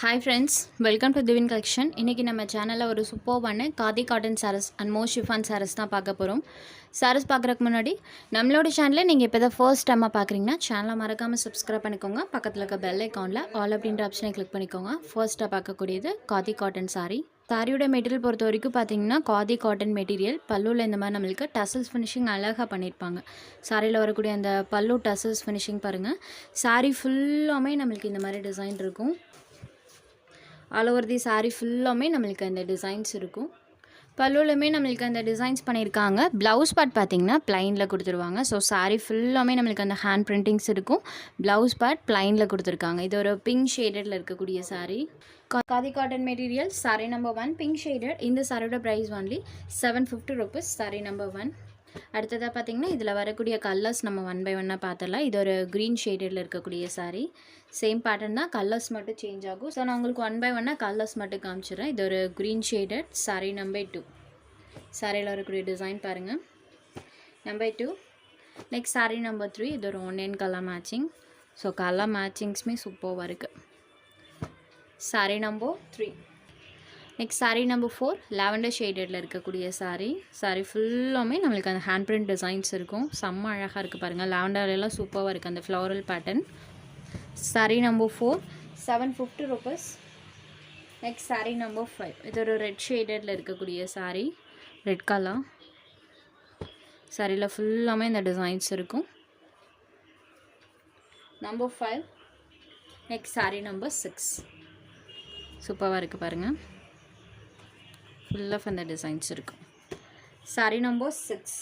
Hi friends, welcome to Divin Collection. இன்னைக்கு நம்ம சேனல்ல ஒரு சூப்பர்வான khadi cotton sarees and more chiffon sarees தான் பார்க்க போறோம். sarees பார்க்கறதுக்கு முன்னாடி நம்மளோட சேனலை நீங்க இப்போதான் ஃபர்ஸ்ட் டைமா பார்க்கறீங்கன்னா சேனலை மறக்காம subscribe பண்ணிக்கோங்க. பக்கத்துல இருக்க bell iconல all அப்படின்ற ஆப்ஷனை கிளிக் பண்ணிக்கோங்க. ஃபர்ஸ்டா பார்க்கக்கூடியது காதி காட்டன் saree. சாரியோட மெட்டீரியல் பொறுத்த வரைக்கும் பார்த்தீங்கன்னா காதி காட்டன் மெட்டீரியல் பல்லுவில் இந்த மாதிரி நம்மளுக்கு டசல்ஸ் ஃபினிஷிங் அழகாக பண்ணியிருப்பாங்க. சாரியில் வரக்கூடிய அந்த பல்லு டசல்ஸ் ஃபினிஷிங் பாருங்கள். சாரி ஃபுல்லாமே நம்மளுக்கு இந்த மாதிரி டிசைன் இருக்கும். ஆல் ஓவர் தி சாரீ ஃபுல்லாமே நம்மளுக்கு அந்த டிசைன்ஸ் இருக்கும். பல்லுலையுமே நம்மளுக்கு அந்த டிசைன்ஸ் பண்ணியிருக்காங்க. ப்ளவுஸ் பார்ட் பார்த்திங்கன்னா ப்ளைனில் கொடுத்துருவாங்க. ஸோ சாரீ ஃபுல்லாமே நம்மளுக்கு அந்த ஹேண்ட் பிரிண்டிங்ஸ் இருக்கும். ப்ளவுஸ் பார்ட் ப்ளைனில் கொடுத்துருக்காங்க. இது ஒரு பிங்க் ஷேடடில் இருக்கக்கூடிய sari. Khadi cotton material sari number 1 pink shaded. இந்த சாரியோட price only 750 rupees. Sari number 1. அடுத்ததாக பார்த்திங்கன்னா இதில் வரக்கூடிய கலர்ஸ் நம்ம 1 by 1 பார்த்துடலாம். இது ஒரு க்ரீன் ஷேடடில் இருக்கக்கூடிய சாரீ. சேம் பேட்டர்ன் தான், கலர்ஸ் மட்டும் சேஞ்ச் ஆகும். ஸோ நான் உங்களுக்கு 1 by 1 கலர்ஸ் மட்டும் காமிச்சிடுறேன். இது ஒரு க்ரீன் ஷேடட் சாரீ நம்பர் 2. சாரியில் வரக்கூடிய டிசைன் பாருங்கள். நம்பர் 2. Next sari number 3. இது ஒரு online colour matching. So colour மேட்சிங்ஸுமே சூப்பராக இருக்குது. Sari number 3. Next sari number 4 lavender ஷேடடில் இருக்கக்கூடிய சாரீ. சாரீ ஃபுல்லாமே நம்மளுக்கு அந்த ஹேண்ட் பிரிண்ட் டிசைன்ஸ் இருக்கும். செம்ம அழகாக இருக்குது பாருங்கள். லாவெண்டர்லாம் சூப்பராக இருக்குது அந்த floral pattern. Sari number 4 750 rupees. Next sari number 5. இது ஒரு ரெட் ஷேடடில் இருக்கக்கூடிய சாரீ. Red colour. சாரியில் ஃபுல்லாமே இந்த டிசைன்ஸ் இருக்கும். நம்பர் 5. Next sari number 6. சூப்பராக இருக்குது பாருங்கள். ஃபுல் ஆஃப் அந்த டிசைன்ஸ் இருக்கும். Sari number 6.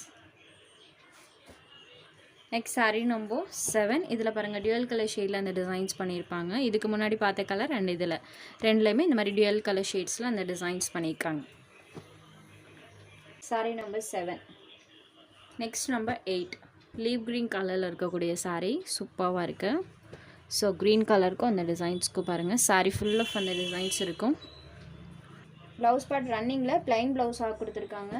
Next sari number 7. இதில் பாருங்கள் டியூயல் கலர் ஷேடில் அந்த டிசைன்ஸ் பண்ணியிருப்பாங்க. இதுக்கு முன்னாடி பார்த்த கலர் அண்ட் இதில் ரெண்டுலேயுமே இந்த மாதிரி டியூயல் கலர் ஷேட்ஸில் அந்த டிசைன்ஸ் பண்ணியிருக்காங்க. Sari number 7. Next number 8 leave green கலரில் இருக்கக்கூடிய சாரீ சூப்பராக இருக்குது. ஸோ க்ரீன் கலருக்கும் அந்த டிசைன்ஸ்க்கும் பாருங்கள். சாரீ ஃபுல் ஆஃப் அந்த டிசைன்ஸ் இருக்கும். ப்ளவுஸ் பார்ட் ரன்னிங்கில் ப்ளைன் ப்ளவுஸாக கொடுத்துருக்காங்க.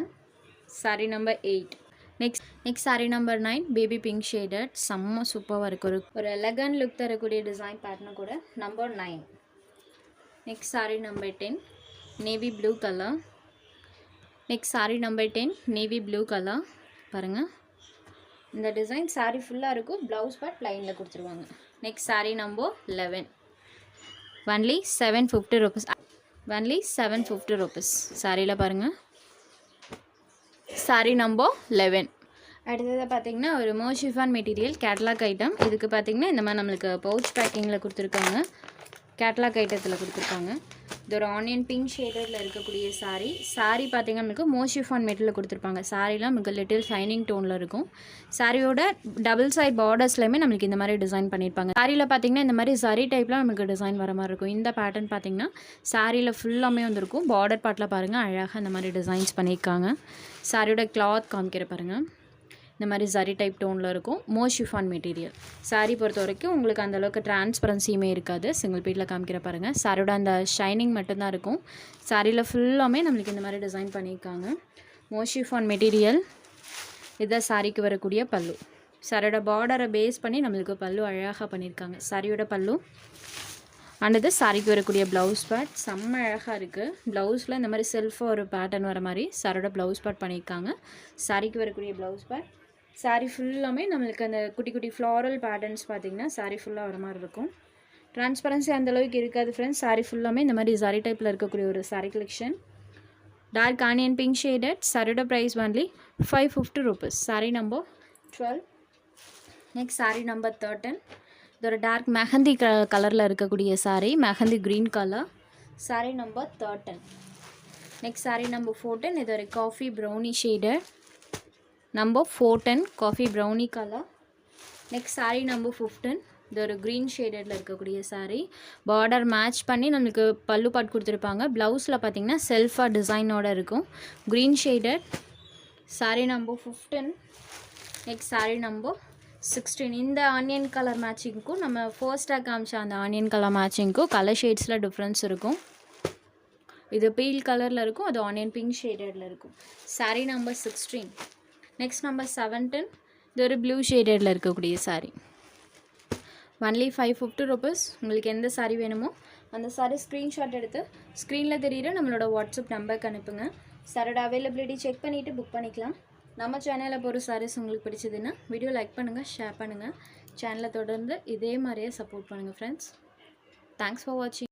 Sari number 8. Next sari number 9 baby pink shaded. செம்ம சூப்பராக இருக்குது. ஒரு எலகன்ட் லுக் தரக்கூடிய டிசைன் பேட்டர்னு கூட. Number 9. Next sari number 10 navy blue colour. Next sari number 10 navy blue colour பாருங்கள். இந்த டிசைன் சாரீ ஃபுல்லாக இருக்கும். ப்ளவுஸ் பார்ட் ப்ளைனில் கொடுத்துருவாங்க. Next sari number 11 only 750 rupees. Only 750 rupees. சாரியில் பாருங்கள். சாரீ நம்பர் 11. அடுத்தது பார்த்திங்கன்னா ஒரு மோர் ஷிஃபான் மெட்டீரியல் கேட்லாக் ஐட்டம். இதுக்கு பார்த்திங்கன்னா இந்த மாதிரி நம்மளுக்கு பவுச் பேக்கிங்கில் கொடுத்துருக்காங்க. கேட்லாக் ஐட்டத்தில் கொடுத்துருக்காங்க. இது ஒரு ஆனியன் பிங்க் ஷேடடில் இருக்கக்கூடிய சாரீ. சாரீ பார்த்திங்கன்னா நமக்கு மோர் ஷிஃபான் மெட்டீரியல் கொடுத்துருப்பாங்க. சாரீலாம் நமக்கு லிட்டில் ஷைனிங் டோனில் இருக்கும். சாரியோட டபுள் சைட் பார்டர்ஸ்லையுமே நம்மளுக்கு இந்த மாதிரி டிசைன் பண்ணியிருப்பாங்க. சாரியில் பார்த்திங்கன்னா இந்த மாதிரி சரி டைப்லாம் நமக்கு டிசைன் வர மாதிரி இருக்கும். இந்த பேட்டர்ன் பார்த்திங்கன்னா சாரியில் ஃபுல்லாமே வந்துருக்கும். பார்டர் பார்ட்டில் பாருங்கள் அழகாக இந்த மாதிரி டிசைன்ஸ் பண்ணியிருக்காங்க. சாரியோட கிளாத் காமிக்கிற பாருங்கள். இந்த மாதிரி சரி டைப் டோனில் இருக்கும். மோர் ஷிஃபான் மெட்டீரியல். சாரீ பொறுத்த வரைக்கும் உங்களுக்கு அந்தளவுக்கு டிரான்ஸ்பரன்சியுமே இருக்காது. சிங்கிள் பீட்டில் காமிக்கிற பாருங்கள். சாரியோட அந்த ஷைனிங் மட்டும்தான் இருக்கும். சாரியில் ஃபுல்லாமே நம்மளுக்கு இந்த மாதிரி டிசைன் பண்ணியிருக்காங்க. மோர் ஷிஃபான் மெட்டீரியல். இதுதான் சாரிக்கு வரக்கூடிய பல்லு. சாரியோட பார்டரை பேஸ் பண்ணி நம்மளுக்கு பல்லு அழகாக பண்ணியிருக்காங்க. சாரியோட பல்லு அண்டது சாரிக்கு வரக்கூடிய ப்ளவுஸ் பார்ட் செம்ம அழகாக இருக்குது. ப்ளவுஸில் இந்த மாதிரி செல்ஃபாக ஒரு பேட்டர்ன் வர மாதிரி சாரியோட ப்ளவுஸ் பார்ட் பண்ணியிருக்காங்க. சாரிக்கு வரக்கூடிய ப்ளவுஸ் பார்ட். சாரீ ஃபுல்லாமே நம்மளுக்கு அந்த குட்டி குட்டி ஃப்ளாரல் பேட்டர்ன்ஸ் பார்த்திங்கன்னா சாரீ ஃபுல்லாக வர மாதிரி இருக்கும். ட்ரான்ஸ்பரன்சி அந்தளவுக்கு இருக்காது ஃப்ரெண்ட்ஸ். சாரீ ஃபுல்லாமே இந்த மாதிரி சாரீ டைப்பில் இருக்கக்கூடிய ஒரு sari collection. Dark onion pink shaded. சாரியோட price only 550 rupees. Sari number 12. Next sari number 13. இது ஒரு டார்க் மெஹந்தி கலரில் இருக்கக்கூடிய sari. Mehndi green colour. Sari number 13. Next sari number 14. இது ஒரு coffee brownie shaded. Number 14 coffee brownie colour. Next sari number 15. இது ஒரு க்ரீன் ஷேடடில் இருக்கக்கூடிய சாரீ. பார்டர் மேட்ச் பண்ணி நம்மளுக்கு பல்லு பாட் கொடுத்துருப்பாங்க. ப்ளவுஸில் பார்த்திங்கன்னா செல்ஃபாக டிசைனோடு இருக்கும். Green shaded. Sari number 15. Next sari number 16. இந்த ஆனியன் கலர் மேட்சிங்க்கும் நம்ம ஃபர்ஸ்ட்டாக காமிச்ச அந்த ஆனியன் கலர் மேட்சிங்க்கும் கலர் ஷேட்ஸில் டிஃப்ரென்ஸ் இருக்கும். இது பீல் கலரில் இருக்கும். அது ஆனியன் பிங்க் ஷேடடில் இருக்கும். சாரீ நம்பர் 16. Next number 17. இது ஒரு ப்ளூ ஷேடடில் இருக்கக்கூடிய சாரீ. Only 550 rupees. உங்களுக்கு எந்த சாரீ வேணுமோ அந்த சாரீ ஸ்க்ரீன்ஷாட் எடுத்து ஸ்க்ரீனில் தெரியுற நம்மளோட வாட்ஸ்அப் நம்பருக்கு அனுப்புங்க. சாரோட அவைலபிலிட்டி செக் பண்ணிவிட்டு புக் பண்ணிக்கலாம். நம்ம சேனலில் போகிற சாரீஸ் உங்களுக்கு பிடிச்சதுன்னா வீடியோ லைக் பண்ணுங்கள், ஷேர் பண்ணுங்கள். சேனலை தொடர்ந்து இதே மாதிரியே சப்போர்ட் பண்ணுங்கள் ஃப்ரெண்ட்ஸ். தேங்க்ஸ் ஃபார் வாட்சிங்.